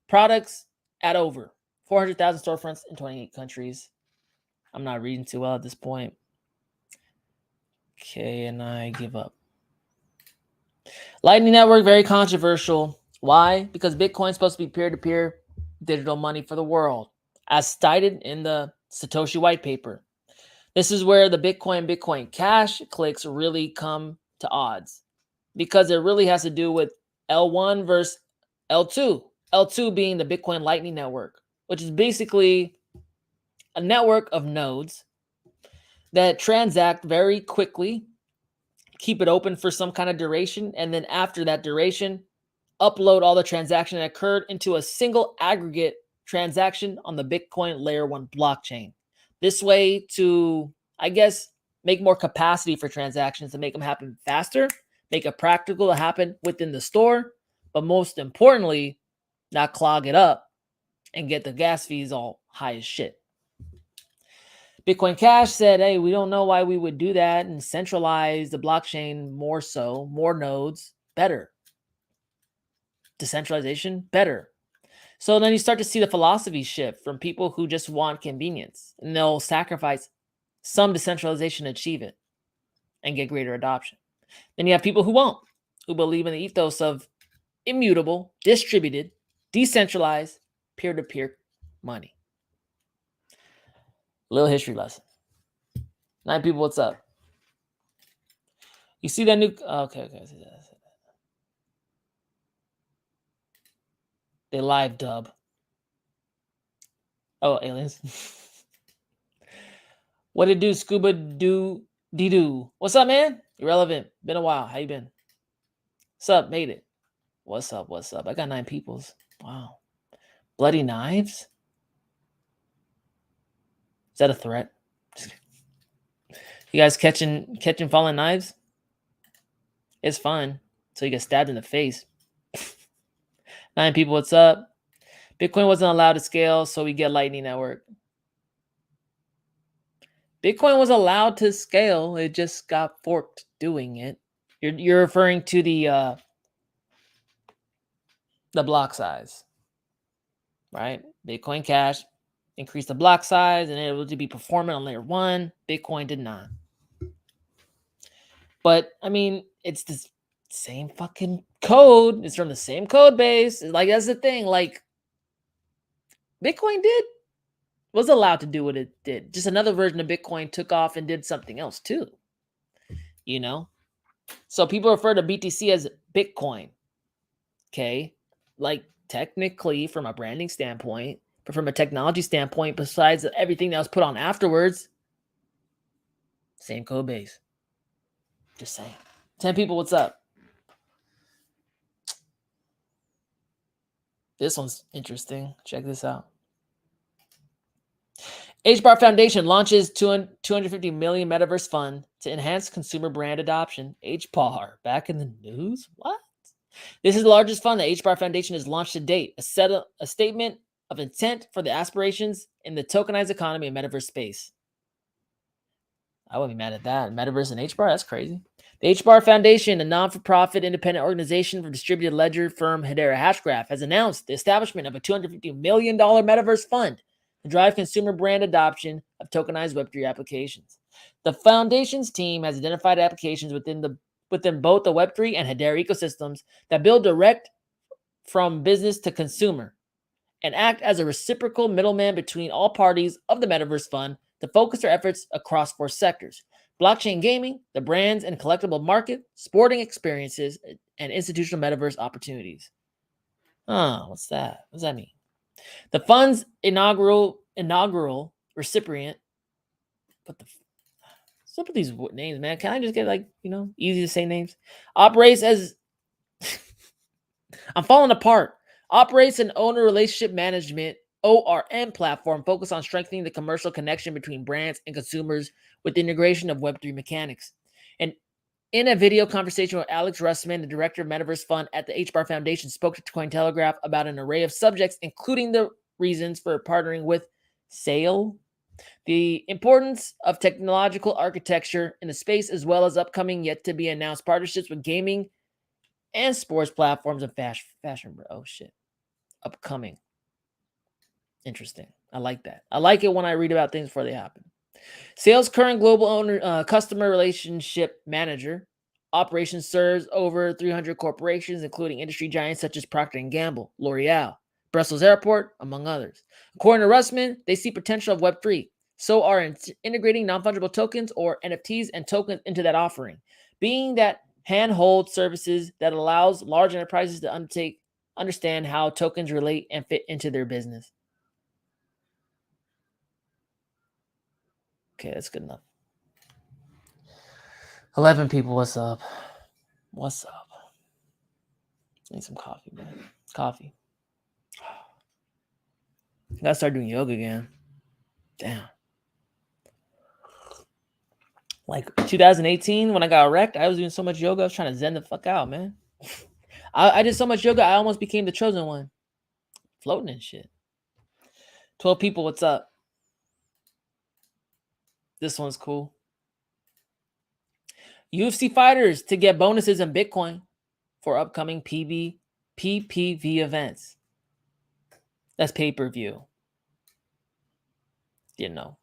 Products at over 400,000 storefronts in 28 countries. I'm not reading too well at this point. Okay, and I give up. Lightning Network, very controversial. Why? Because Bitcoin is supposed to be peer-to-peer digital money for the world, as cited in the Satoshi white paper. This is where the Bitcoin Cash clicks really come to odds, because it really has to do with L1 versus L2. L2 being the Bitcoin Lightning Network, which is basically a network of nodes that transact very quickly, keep it open for some kind of duration, and then after that duration, upload all the transactions that occurred into a single aggregate transaction on the Bitcoin Layer 1 blockchain. This way to, I guess, make more capacity for transactions to make them happen faster, make it practical to happen within the store, but most importantly, not clog it up and get the gas fees all high as shit. Bitcoin Cash said, hey, we don't know why we would do that and centralize the blockchain more so, more nodes, better. Decentralization, better. So then you start to see the philosophy shift from people who just want convenience, and they'll sacrifice some decentralization to achieve it and get greater adoption. Then you have people who won't, who believe in the ethos of immutable, distributed, decentralized, peer-to-peer money. Little history lesson. 9 people, what's up? You see that new... Okay. They live dub. Oh, aliens. What it do, Scuba Doo? What's up, man? Irrelevant. Been a while. How you been? What's up? Made it. What's up? I got 9 peoples. Wow. Bloody knives? Is that a threat? You guys catching fallen knives? It's fun. So you get stabbed in the face. 9 people, what's up? Bitcoin wasn't allowed to scale, so we get Lightning Network. Bitcoin was allowed to scale. It just got forked doing it. You're referring to the block size, right? Bitcoin Cash increased the block size and it would be performant on layer 1. Bitcoin did not. But I mean, it's the same fucking code. It's from the same code base. Like, that's the thing. Like, Bitcoin was allowed to do what it did. Just another version of Bitcoin took off and did something else too. You know? So people refer to BTC as Bitcoin. Okay? Like, technically, from a branding standpoint, but from a technology standpoint, besides everything that was put on afterwards, same code base. Just saying. 10 people, what's up? This one's interesting. Check this out. HBAR Foundation launches $250 million metaverse fund to enhance consumer brand adoption. HBAR, back in the news? What? This is the largest fund that HBAR Foundation has launched to date. A statement of intent for the aspirations in the tokenized economy and metaverse space. I wouldn't be mad at that. Metaverse and HBAR, that's crazy. The HBAR Foundation, a non-for-profit independent organization for distributed ledger firm Hedera Hashgraph, has announced the establishment of a $250 million metaverse fund to drive consumer brand adoption of tokenized Web3 applications. The foundation's team has identified applications within both the Web3 and Hedera ecosystems that build direct from business to consumer and act as a reciprocal middleman between all parties of the metaverse fund to focus their efforts across 4 sectors: blockchain gaming, the brands and collectible market, sporting experiences, and institutional metaverse opportunities. What's that? What does that mean? The fund's inaugural recipient, What's up with these names, man? Can I just get like, easy to say names? Operates as I'm falling apart. Operates an owner relationship management ORM platform focused on strengthening the commercial connection between brands and consumers with the integration of Web3 mechanics. And in a video conversation with Alex Russman, the director of Metaverse Fund at the HBAR Foundation, spoke to Cointelegraph about an array of subjects, including the reasons for partnering with Sale, the importance of technological architecture in the space, as well as upcoming yet to be announced partnerships with gaming and sports platforms and fashion. Oh shit, upcoming. Interesting. I like that. I like it when I read about things before they happen. Sales current global owner, customer relationship manager. Operations serves over 300 corporations, including industry giants such as Procter & Gamble, L'Oreal, Brussels Airport, among others. According to Russman, they see potential of Web3. So are integrating non-fungible tokens or NFTs and tokens into that offering, being that handhold services that allows large enterprises to understand how tokens relate and fit into their business. Okay, that's good enough. 11 people, what's up? What's up? Need some coffee, man. Coffee. Gotta start doing yoga again. Damn. Like 2018, when I got wrecked, I was doing so much yoga. I was trying to zen the fuck out, man. I did so much yoga, I almost became the chosen one. Floating and shit. 12 people, what's up? This one's cool. UFC fighters to get bonuses in Bitcoin for upcoming PPV events. That's pay-per-view. Didn't know.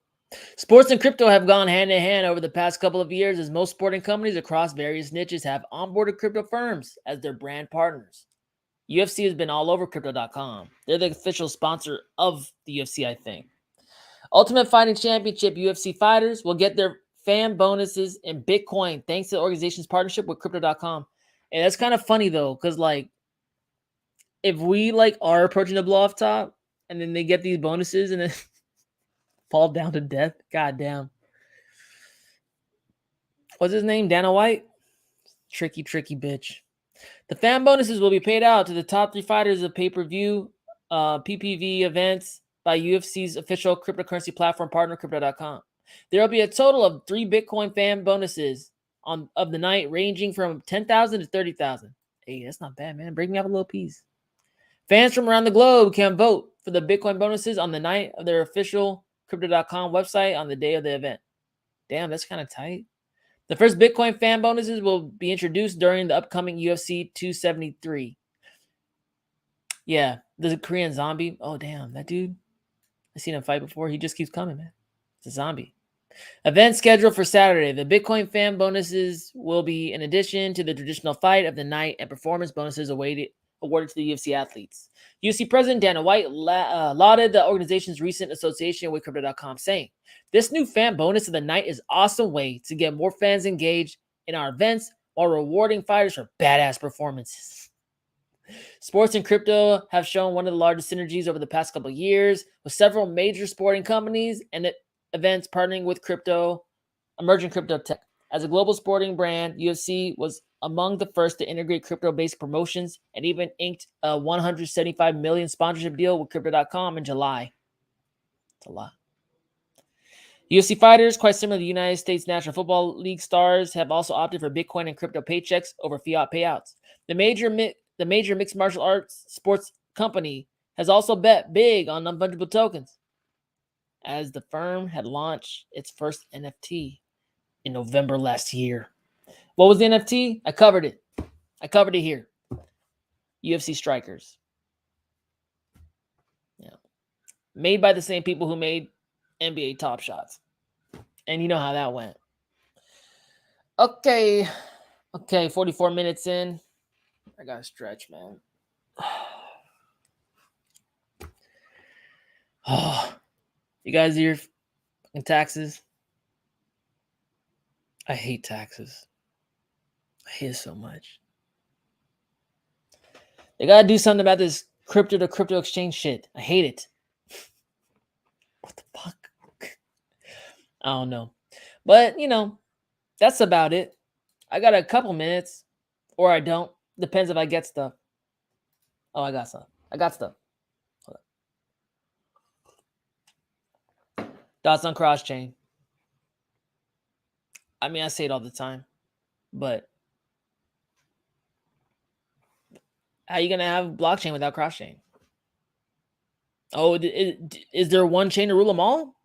Sports and crypto have gone hand in hand over the past couple of years as most sporting companies across various niches have onboarded crypto firms as their brand partners. UFC has been all over Crypto.com. They're the official sponsor of the UFC, I think. Ultimate Fighting Championship UFC fighters will get their fan bonuses in Bitcoin thanks to the organization's partnership with Crypto.com. And that's kind of funny, though, because, like, if we, like, are approaching the blow off top and then they get these bonuses and then fall down to death, goddamn. What's his name? Dana White? Tricky bitch. The fan bonuses will be paid out to the top 3 fighters of pay-per-view PPV events by UFC's official cryptocurrency platform partner, Crypto.com. There will be a total of 3 Bitcoin fan bonuses of the night, ranging from 10,000 to 30,000. Hey, that's not bad, man. Break me up a little piece. Fans from around the globe can vote for the Bitcoin bonuses on the night of their official Crypto.com website on the day of the event. Damn, that's kind of tight. The first Bitcoin fan bonuses will be introduced during the upcoming UFC 273. Yeah, the Korean zombie. Oh, damn, that dude. I've seen him fight before. He just keeps coming, man. It's a zombie. Event scheduled for Saturday. The Bitcoin fan bonuses will be in addition to the traditional fight of the night and performance bonuses awarded to the UFC athletes. UFC President Dana White lauded the organization's recent association with Crypto.com, saying, "This new fan bonus of the night is an awesome way to get more fans engaged in our events while rewarding fighters for badass performances." Sports and crypto have shown one of the largest synergies over the past couple of years, with several major sporting companies and events partnering with emerging crypto tech. As a global sporting brand, UFC was among the first to integrate crypto-based promotions and even inked a $175 million sponsorship deal with Crypto.com in July. That's a lot. UFC fighters, quite similar to the United States National Football League stars, have also opted for Bitcoin and crypto paychecks over fiat payouts. The major mixed martial arts sports company has also bet big on non-fungible tokens, as the firm had launched its first NFT in November last year. What was the NFT? I covered it. Here. UFC Strikers. Yeah. Made by the same people who made NBA Top Shots. And you know how that went. Okay, 44 minutes in. I gotta stretch, man. Oh, you guys hear fucking taxes? I hate taxes. I hate it so much. They gotta do something about this crypto to crypto exchange shit. I hate it. What the fuck? I don't know. But, that's about it. I got a couple minutes, or I don't. Depends if I get stuff. Oh, I got stuff. I got stuff. Thoughts on cross chain? I mean, I say it all the time, but how you gonna have blockchain without cross chain? Oh, is there one chain to rule them all?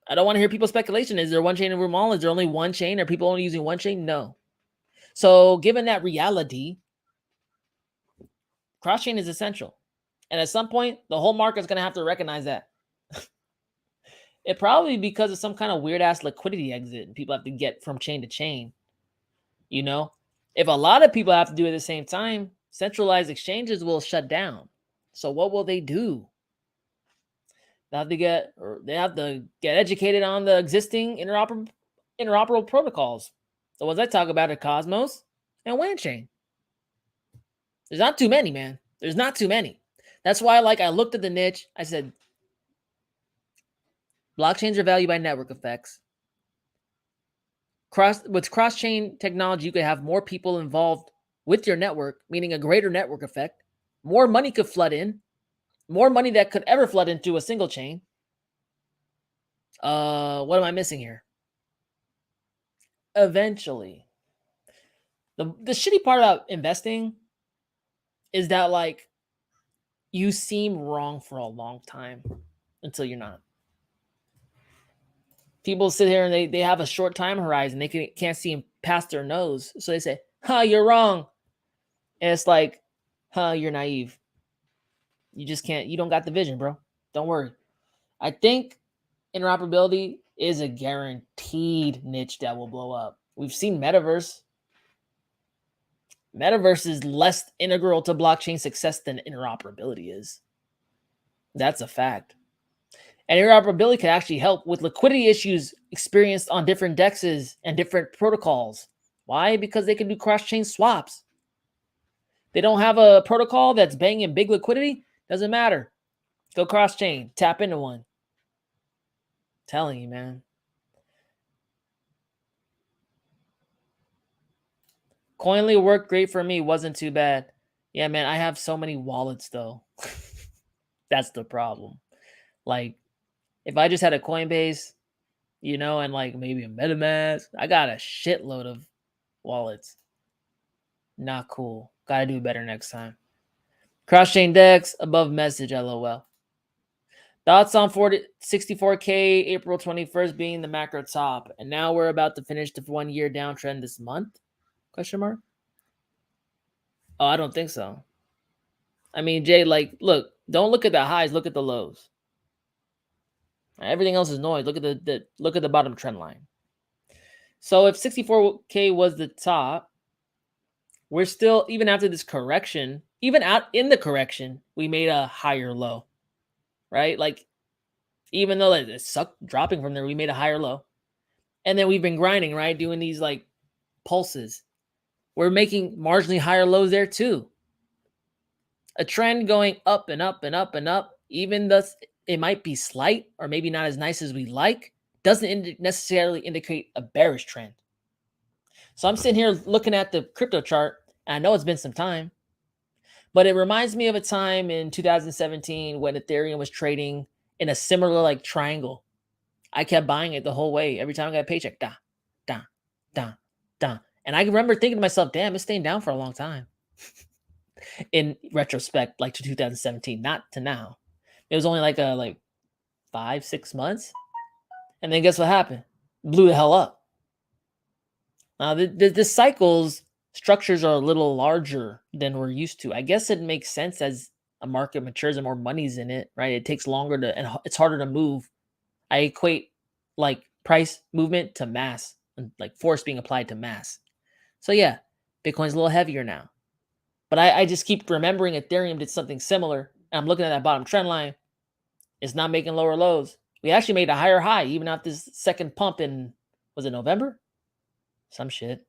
I don't want to hear people's speculation. Is there one chain to rule them all? Is there only one chain? Are people only using one chain? No. So, given that reality, cross chain is essential, and at some point, the whole market is gonna have to recognize that. It probably because of some kind of weird ass liquidity exit, and people have to get from chain to chain. If a lot of people have to do it at the same time, centralized exchanges will shut down. So what will they do? They have to get educated on the existing interoperable protocols. The ones I talk about are Cosmos and WanChain. There's not too many, man. There's not too many. That's why, I looked at the niche. I said, blockchains are valued by network effects. With cross-chain technology, you could have more people involved with your network, meaning a greater network effect. More money could flood in. More money that could ever flood into a single chain. What am I missing here? Eventually. The shitty part about investing is that, you seem wrong for a long time until you're not. People sit here and they have a short time horizon. They can't see past their nose. So they say, you're wrong. And it's like, you're naive. You just can't, you don't got the vision, bro. Don't worry. I think interoperability is a guaranteed niche that will blow up. We've seen Metaverse. Metaverse is less integral to blockchain success than interoperability is. That's a fact. And interoperability can actually help with liquidity issues experienced on different dexes and different protocols. Why? Because they can do cross-chain swaps. They don't have a protocol that's banging big liquidity. Doesn't matter. Go cross-chain. Tap into one. Telling you, man. Coinly worked great for me. Wasn't too bad. Yeah, man. I have so many wallets, though. That's the problem. If I just had a Coinbase, and maybe a MetaMask, I got a shitload of wallets. Not cool. Gotta do better next time. Cross-chain DEX above message, LOL. Thoughts on 64K April 21st being the macro top. And now we're about to finish the 1 year downtrend this month? Question mark? Oh, I don't think so. I mean, Jay, look, don't look at the highs, look at the lows. Everything else is noise. Look at the bottom trend line. So if 64K was the top, we're still, even after this correction, even out in the correction, we made a higher low, right? Even though it sucked dropping from there, we made a higher low. And then we've been grinding, right? Doing these pulses. We're making marginally higher lows there too. A trend going up and up and up and up, even thus it might be slight or maybe not as nice as we like, doesn't necessarily indicate a bearish trend. So I'm sitting here looking at the crypto chart, and I know it's been some time, but it reminds me of a time in 2017 when Ethereum was trading in a similar triangle. I kept buying it the whole way. Every time I got a paycheck, da, da, da, da. And I remember thinking to myself, damn, it's staying down for a long time. In retrospect, to 2017, not to now. It was only 5-6 months. And then guess what happened? Blew the hell up. Now, the cycles structures are a little larger than we're used to. I guess it makes sense as a market matures and more money's in it, right? It takes longer and it's harder to move. I equate price movement to mass, and force being applied to mass. So yeah, Bitcoin's a little heavier now. But I just keep remembering Ethereum did something similar. And I'm looking at that bottom trend line. It's not making lower lows. We actually made a higher high, even after this second pump in, was it November? Some shit.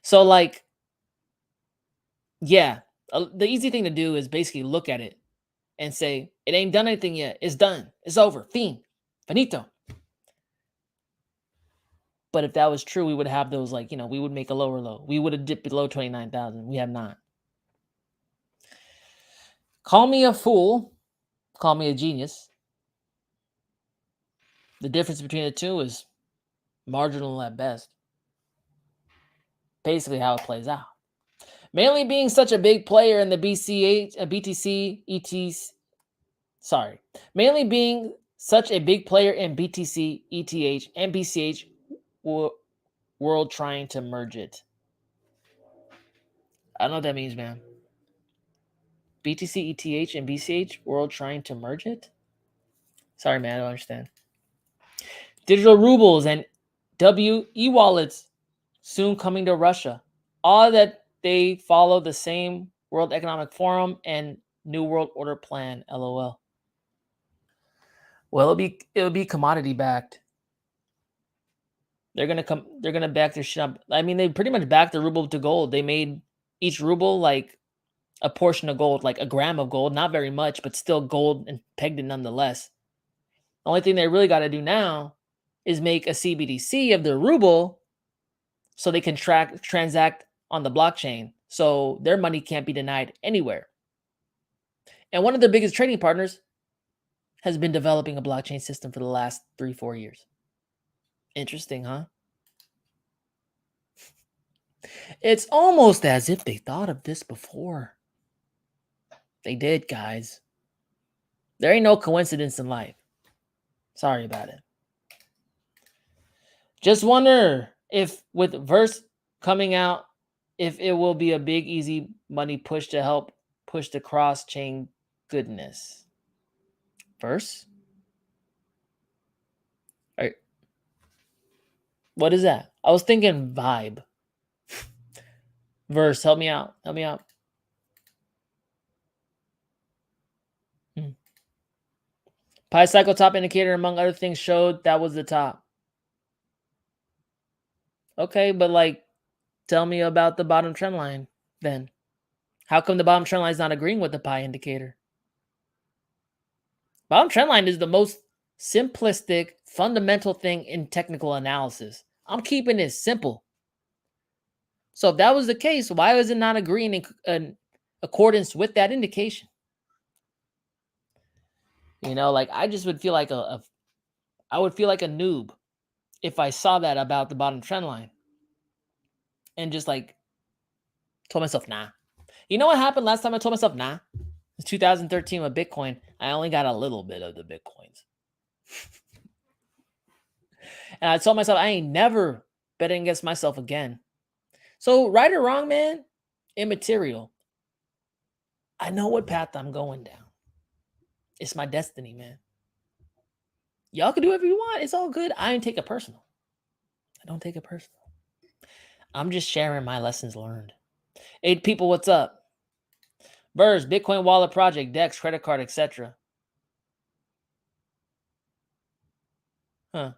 So yeah, the easy thing to do is basically look at it and say, it ain't done anything yet. It's done. It's over. Finito. But if that was true, we would have those, like, we would make a lower low. We would have dipped below 29,000. We have not. Call me a fool. Call me a genius. The difference between the two is marginal at best. Basically how it plays out. Mainly being such a big player in the BTC, ETs. Sorry. Mainly being such a big player in BTC, ETH, and BCH world trying to merge it. I don't know what that means, man. BTC, ETH, and BCH world trying to merge it? Sorry, man, I don't understand. Digital rubles and e-wallets soon coming to Russia. All that they follow the same World Economic Forum and New World Order plan, LOL. Well, it'll be commodity backed. They're gonna back their shit up. I mean, they pretty much backed the ruble to gold. They made each ruble like a portion of gold, like a gram of gold, not very much, but still gold and pegged it nonetheless. The only thing they really got to do now is make a CBDC of the ruble so they can transact on the blockchain. So their money can't be denied anywhere. And one of their biggest trading partners has been developing a blockchain system for the last 3-4 years. Interesting, huh? It's almost as if they thought of this before. They did, guys. There ain't no coincidence in life. Sorry about it. Just wonder if with Verse coming out, if it will be a big, easy money push to help push the cross-chain goodness. Verse? All right. What is that? I was thinking Vibe. Verse, help me out. Help me out. Pi cycle top indicator, among other things, showed that was the top. Okay, but like, tell me about the bottom trend line then. How come the bottom trend line is not agreeing with the Pi indicator? Bottom trend line is the most simplistic, fundamental thing in technical analysis. I'm keeping it simple. So if that was the case, why was it not agreeing in accordance with that indication? Like I just would feel like I would feel like a noob if I saw that about the bottom trend line and just like told myself, nah. You know what happened last time I told myself, nah? It's 2013 with Bitcoin. I only got a little bit of the Bitcoins. And I told myself I ain't never betting against myself again. So right or wrong, man, immaterial. I know what path I'm going down. It's my destiny, man. Y'all can do whatever you want. It's all good. I don't take it personal. I'm just sharing my lessons learned. Hey, people, what's up? Burrs, Bitcoin wallet project, DEX, credit card, etc. Huh.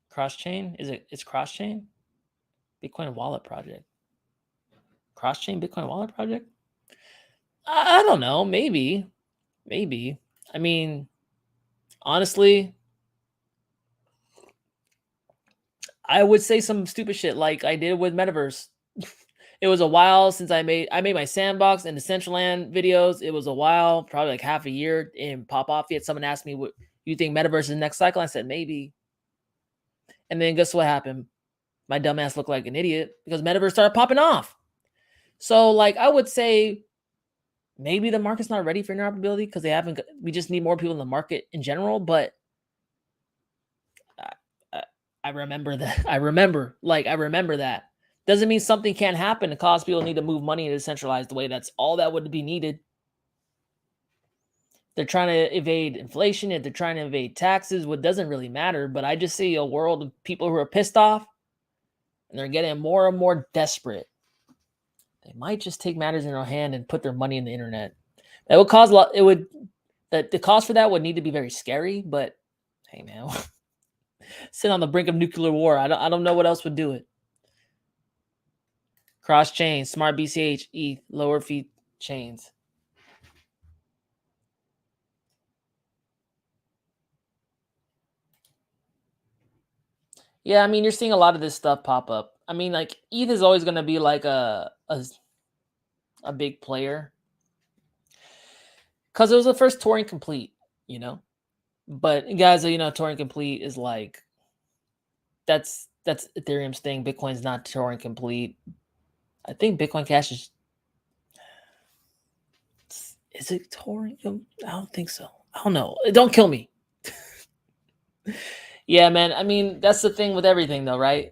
Cross-chain? It's cross-chain? Bitcoin wallet project. Cross-chain Bitcoin wallet project? I don't know. Maybe. I mean, honestly, I would say some stupid shit like I did with Metaverse. It was a while since I made my sandbox and the Decentraland videos. It was a while, probably like half a year in pop off yet. Someone asked me, what you think Metaverse is the next cycle? I said, maybe. And then guess what happened? My dumbass looked like an idiot because Metaverse started popping off. So like I would say maybe the market's not ready for interoperability because we just need more people in the market in general. But I remember that. I remember that. Doesn't mean something can't happen to cause people need to move money in a decentralized way. That's all that would be needed. They're trying to evade inflation. If they're trying to evade taxes, what doesn't really matter. But I just see a world of people who are pissed off and they're getting more and more desperate. They might just take matters in their hand and put their money in the internet. That would cause a lot. The cost for that would need to be very scary. But hey, man, sit on the brink of nuclear war. I don't know what else would do it. Cross chain, smart BCH, ETH, lower fee chains. Yeah, I mean, you're seeing a lot of this stuff pop up. I mean, like ETH is always going to be like a big player because it was the first Turing complete, you know. But guys, you know, Turing complete is like that's Ethereum's thing. Bitcoin's not Turing complete. I think Bitcoin Cash is it Turing? I don't think so. I don't know. Don't kill me. Yeah, man. I mean, that's the thing with everything, though, right?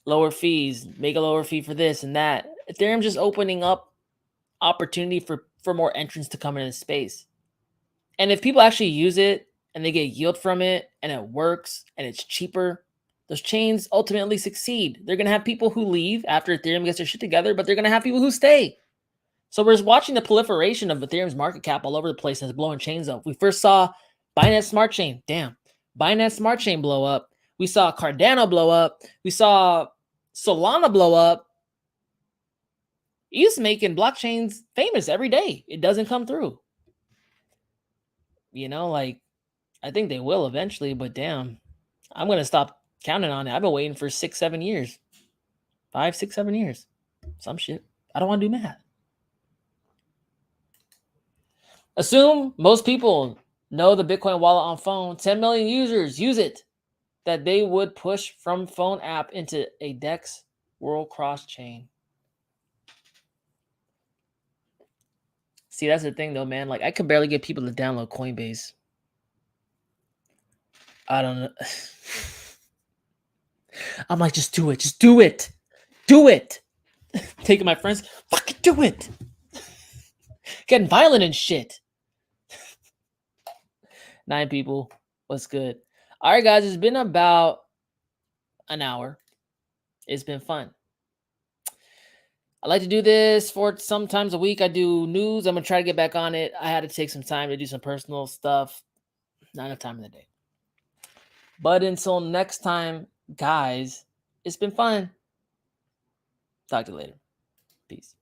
Lower fees, make a lower fee for this and that. Ethereum just opening up opportunity for more entrants to come into the space. And if people actually use it and they get yield from it and it works and it's cheaper, those chains ultimately succeed. They're going to have people who leave after Ethereum gets their shit together, but they're going to have people who stay. So we're watching the proliferation of Ethereum's market cap all over the place and it's blowing chains up. We first saw Binance Smart Chain. Damn. Binance Smart Chain blow up. We saw Cardano blow up. We saw Solana blow up. He's making blockchains famous every day. It doesn't come through. You know, like, I think they will eventually, but damn, I'm going to stop counting on it. I've been waiting for 6, 7 years. 5, 6, 7 years. Some shit. I don't want to do math. Assume most people know the Bitcoin wallet on phone. 10 million users use it. That they would push from phone app into a DEX world cross chain. See, that's the thing though, man. Like, I could barely get people to download Coinbase. I don't know. I'm like, just do it. Just do it. Do it. Taking my friends, fucking do it. Getting violent and shit. 9 people. What's good? All right, guys. It's been about an hour. It's been fun. I like to do this for sometimes a week. I do news. I'm going to try to get back on it. I had to take some time to do some personal stuff. Not enough time in the day. But until next time, guys, it's been fun. Talk to you later. Peace.